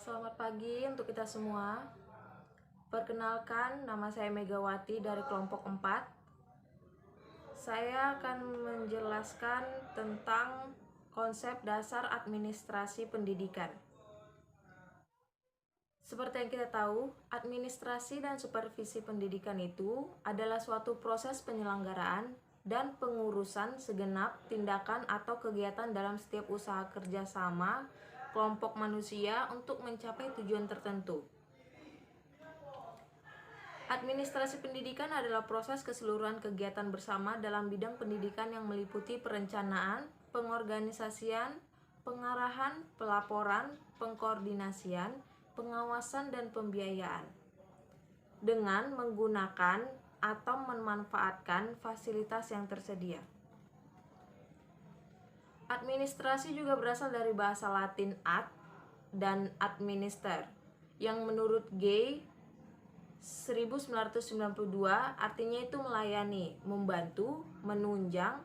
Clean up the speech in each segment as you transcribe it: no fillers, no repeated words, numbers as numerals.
Selamat pagi untuk kita semua. Perkenalkan, nama saya Megawati dari kelompok 4. Saya akan menjelaskan tentang konsep dasar administrasi pendidikan. Seperti yang kita tahu, administrasi dan supervisi pendidikan itu adalah suatu proses penyelenggaraan dan pengurusan segenap tindakan atau kegiatan dalam setiap usaha kerjasama kelompok manusia untuk mencapai tujuan tertentu. Administrasi pendidikan adalah proses keseluruhan kegiatan bersama dalam bidang pendidikan yang meliputi perencanaan, pengorganisasian, pengarahan, pelaporan, pengkoordinasian, pengawasan, dan pembiayaan. Dengan menggunakan atau memanfaatkan fasilitas yang tersedia. Administrasi juga berasal dari bahasa Latin ad dan administer, yang menurut Gay 1992 artinya itu melayani, membantu, menunjang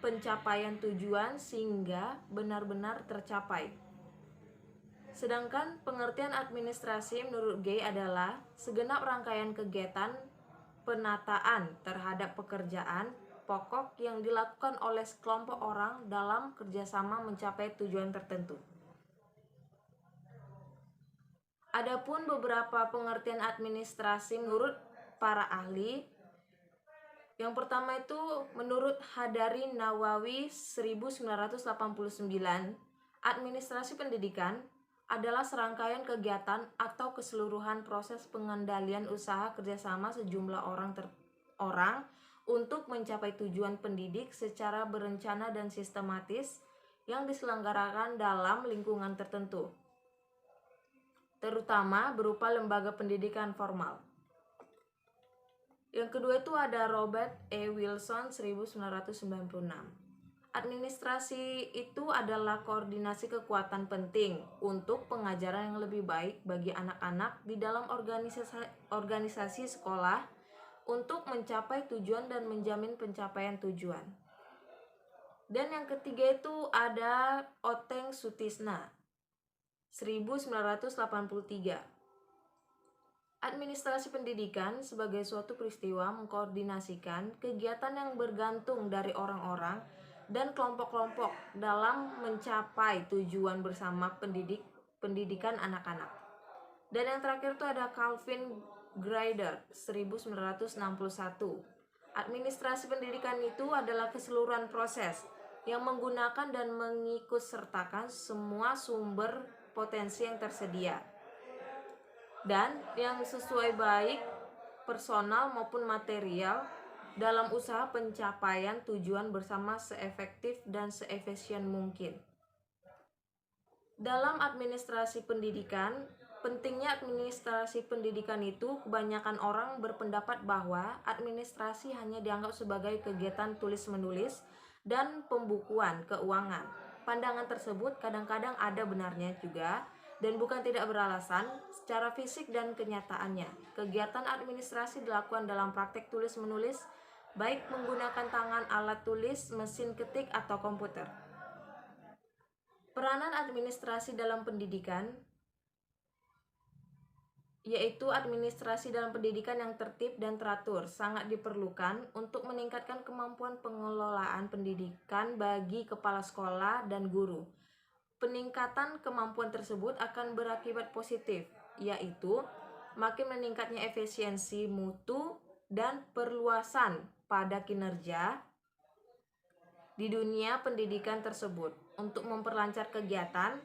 pencapaian tujuan sehingga benar-benar tercapai. Sedangkan pengertian administrasi menurut Gay adalah segenap rangkaian kegiatan penataan terhadap pekerjaan pokok yang dilakukan oleh sekelompok orang dalam kerjasama mencapai tujuan tertentu. Adapun beberapa pengertian administrasi menurut para ahli. Yang pertama itu menurut Hadari Nawawi 1989, administrasi pendidikan adalah serangkaian kegiatan atau keseluruhan proses pengendalian usaha kerjasama sejumlah orang untuk mencapai tujuan pendidik secara berencana dan sistematis yang diselenggarakan dalam lingkungan tertentu, terutama berupa lembaga pendidikan formal. Yang kedua itu ada Robert E. Wilson 1996. Administrasi itu adalah koordinasi kekuatan penting untuk pengajaran yang lebih baik bagi anak-anak di dalam organisasi sekolah untuk mencapai tujuan dan menjamin pencapaian tujuan. Dan yang ketiga itu ada Oteng Sutisna 1983. Administrasi pendidikan sebagai suatu peristiwa mengkoordinasikan kegiatan yang bergantung dari orang-orang dan kelompok-kelompok dalam mencapai tujuan bersama pendidikan anak-anak. Dan yang terakhir itu ada Calvin Grider 1961. Administrasi pendidikan itu adalah keseluruhan proses yang menggunakan dan mengikutsertakan semua sumber potensi yang tersedia dan yang sesuai baik personal maupun material dalam usaha pencapaian tujuan bersama seefektif dan seefisien mungkin. Dalam administrasi pendidikan, pentingnya administrasi pendidikan itu kebanyakan orang berpendapat bahwa administrasi hanya dianggap sebagai kegiatan tulis-menulis dan pembukuan keuangan. Pandangan tersebut kadang-kadang ada benarnya juga dan bukan tidak beralasan secara fisik dan kenyataannya. Kegiatan administrasi dilakukan dalam praktek tulis-menulis, baik menggunakan tangan, alat tulis, mesin ketik, atau komputer. Peranan administrasi dalam pendidikan yaitu administrasi dalam pendidikan yang tertib dan teratur sangat diperlukan untuk meningkatkan kemampuan pengelolaan pendidikan bagi kepala sekolah dan guru. Peningkatan kemampuan tersebut akan berakibat positif, yaitu makin meningkatnya efisiensi mutu dan perluasan pada kinerja di dunia pendidikan tersebut. Untuk memperlancar kegiatan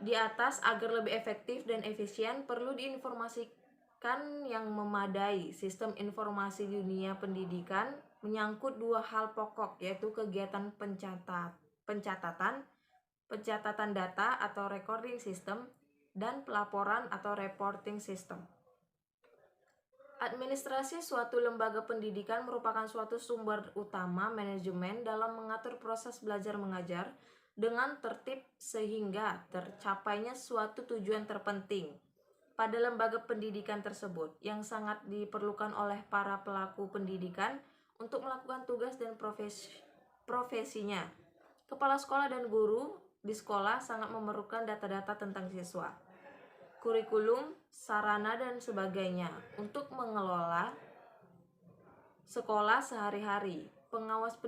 di atas agar lebih efektif dan efisien, perlu diinformasikan yang memadai. Sistem informasi di dunia pendidikan menyangkut dua hal pokok, yaitu kegiatan pencatatan data atau recording system dan pelaporan atau reporting system. Administrasi suatu lembaga pendidikan merupakan suatu sumber utama manajemen dalam mengatur proses belajar mengajar dengan tertib sehingga tercapainya suatu tujuan terpenting pada lembaga pendidikan tersebut yang sangat diperlukan oleh para pelaku pendidikan untuk melakukan tugas dan profesinya. Kepala sekolah dan guru di sekolah sangat memerlukan data-data tentang siswa, kurikulum, sarana, dan sebagainya untuk mengelola sekolah sehari-hari. Pengawas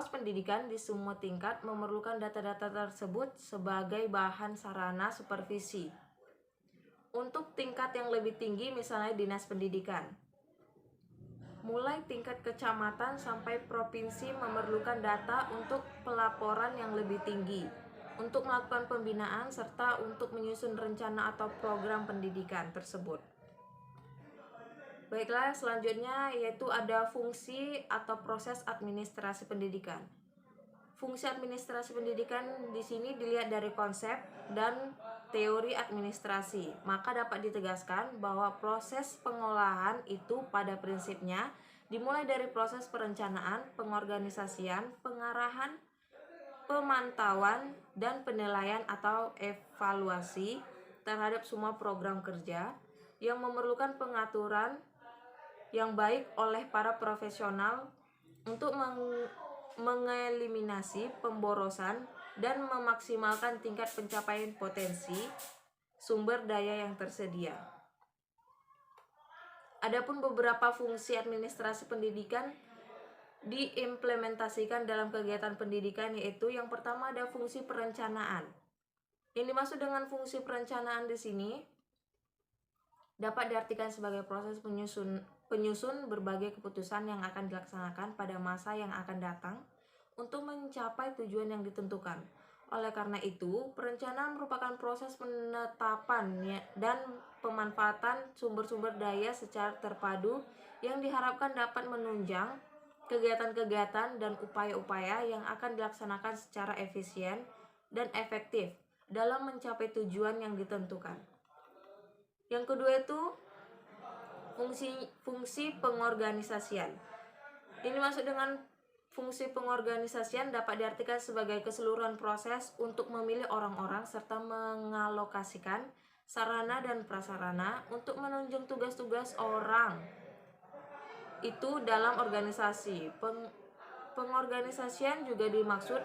pendidikan di semua tingkat memerlukan data-data tersebut sebagai bahan sarana supervisi. Untuk tingkat yang lebih tinggi, misalnya dinas pendidikan, mulai tingkat kecamatan sampai provinsi memerlukan data untuk pelaporan yang lebih tinggi, untuk melakukan pembinaan serta untuk menyusun rencana atau program pendidikan tersebut. Baiklah, selanjutnya yaitu ada fungsi atau proses administrasi pendidikan. Fungsi administrasi pendidikan di sini dilihat dari konsep dan teori administrasi, maka dapat ditegaskan bahwa proses pengolahan itu pada prinsipnya dimulai dari proses perencanaan, pengorganisasian, pengarahan, pemantauan, dan penilaian atau evaluasi terhadap semua program kerja yang memerlukan pengaturan yang baik oleh para profesional untuk mengeliminasi pemborosan dan memaksimalkan tingkat pencapaian potensi sumber daya yang tersedia. Adapun beberapa fungsi administrasi pendidikan diimplementasikan dalam kegiatan pendidikan, yaitu yang pertama ada fungsi perencanaan. Yang dimaksud dengan fungsi perencanaan di sini dapat diartikan sebagai proses penyusun berbagai keputusan yang akan dilaksanakan pada masa yang akan datang untuk mencapai tujuan yang ditentukan. Oleh karena itu, perencanaan merupakan proses penetapan dan pemanfaatan sumber-sumber daya secara terpadu yang diharapkan dapat menunjang kegiatan-kegiatan dan upaya-upaya yang akan dilaksanakan secara efisien dan efektif dalam mencapai tujuan yang ditentukan. Yang kedua itu fungsi pengorganisasian. Ini masuk dengan fungsi pengorganisasian dapat diartikan sebagai keseluruhan proses untuk memilih orang-orang serta mengalokasikan sarana dan prasarana untuk menunjang tugas-tugas orang itu dalam organisasi. Pengorganisasian juga dimaksud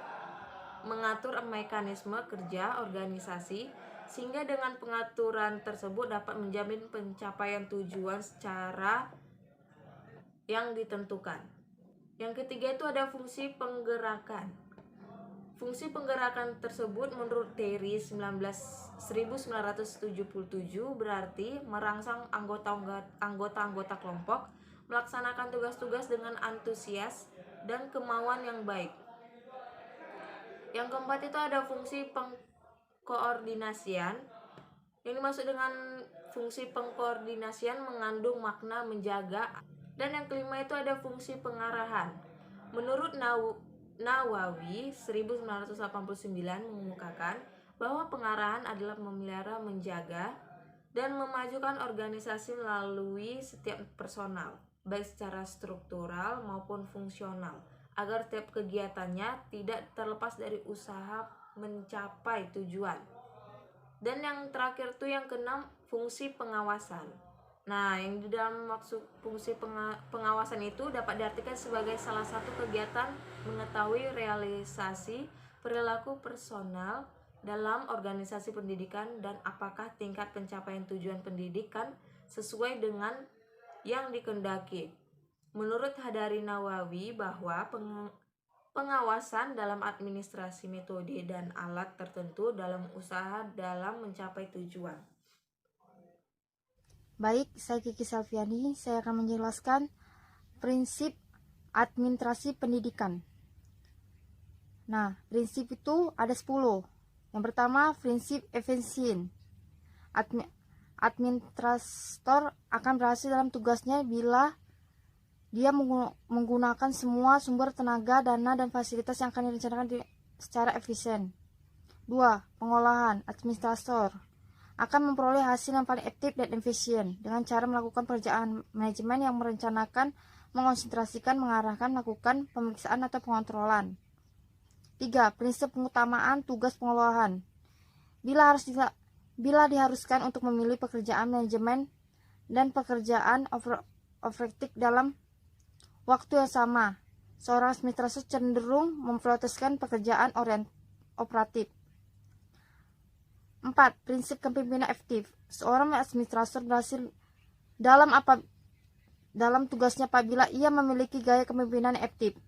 mengatur mekanisme kerja organisasi sehingga dengan pengaturan tersebut dapat menjamin pencapaian tujuan secara yang ditentukan. Yang ketiga itu ada fungsi penggerakan. Fungsi penggerakan tersebut menurut Terry 1977 berarti merangsang anggota-anggota kelompok melaksanakan tugas-tugas dengan antusias dan kemauan yang baik. Yang keempat itu ada fungsi pengkoordinasian. Yang dimaksud dengan fungsi pengkoordinasian mengandung makna menjaga. Dan yang kelima itu ada fungsi pengarahan. Menurut Nawawi 1989 mengemukakan bahwa pengarahan adalah memelihara, menjaga, dan memajukan organisasi melalui setiap personal, baik secara struktural maupun fungsional, agar setiap kegiatannya tidak terlepas dari usaha mencapai tujuan. Dan yang terakhir itu yang keenam, fungsi pengawasan. Nah, yang di dalam maksud fungsi pengawasan itu dapat diartikan sebagai salah satu kegiatan mengetahui realisasi perilaku personal dalam organisasi pendidikan dan apakah tingkat pencapaian tujuan pendidikan sesuai dengan yang dikehendaki. Menurut Hadari Nawawi bahwa pengawasan dalam administrasi metode dan alat tertentu dalam usaha dalam mencapai tujuan. Baik, saya Kiki Salviani, saya akan menjelaskan prinsip administrasi pendidikan. Nah, prinsip itu ada 10. Yang pertama, prinsip efisien. Administrator akan berhasil dalam tugasnya bila dia menggunakan semua sumber tenaga, dana, dan fasilitas yang akan direncanakan secara efisien. 2. Pengolahan. Administrator akan memperoleh hasil yang paling efektif dan efisien dengan cara melakukan pekerjaan manajemen yang merencanakan, mengonsentrasikan, mengarahkan, melakukan pemeriksaan atau pengontrolan. 3. Prinsip pengutamaan tugas pengolahan. Bila diharuskan untuk memilih pekerjaan manajemen dan pekerjaan operatif dalam waktu yang sama, seorang administrator cenderung memprioritaskan pekerjaan operatif. 4. Prinsip kepemimpinan efektif. Seorang administrator berhasil dalam tugasnya apabila ia memiliki gaya kepemimpinan efektif.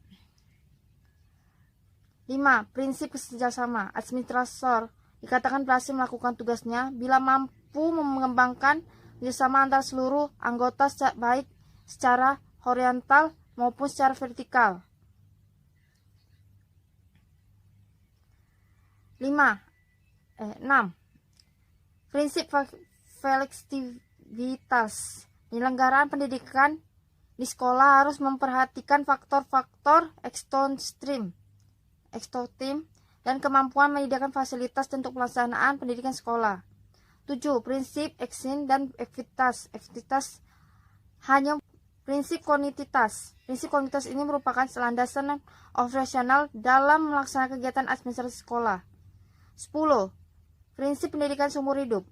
5. Prinsip kerjasama. Administrator dikatakan berhasil melakukan tugasnya bila mampu mengembangkan kerjasama antara seluruh anggota baik secara horizontal maupun secara vertikal. 6. Prinsip fleksibilitas. Penyelenggaraan pendidikan di sekolah harus memperhatikan faktor-faktor eksternal dan kemampuan menyediakan fasilitas untuk pelaksanaan pendidikan sekolah. 7. Prinsip action dan efektivitas hanya prinsip kontinuitas. Prinsip kontinuitas ini merupakan landasan operasional dalam melaksanakan kegiatan administrasi sekolah. 10. Prinsip pendidikan seumur hidup.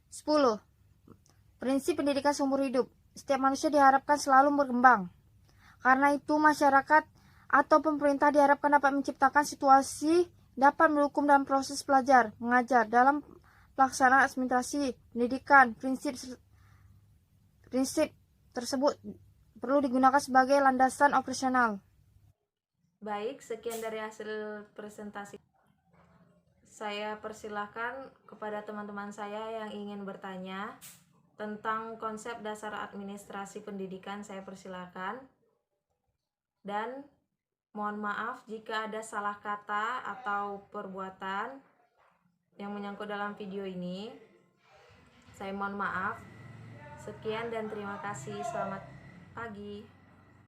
10. Prinsip pendidikan seumur hidup. Setiap manusia diharapkan selalu berkembang. Karena itu, masyarakat atau pemerintah diharapkan dapat menciptakan situasi dapat mendukung dalam proses belajar, mengajar, dalam pelaksanaan administrasi pendidikan. Prinsip tersebut perlu digunakan sebagai landasan operasional. Baik, sekian dari hasil presentasi. Saya persilahkan kepada teman-teman saya yang ingin bertanya tentang konsep dasar administrasi pendidikan, saya persilahkan. Dan mohon maaf jika ada salah kata atau perbuatan yang menyangkut dalam video ini. Saya mohon maaf. Sekian dan terima kasih. Selamat pagi.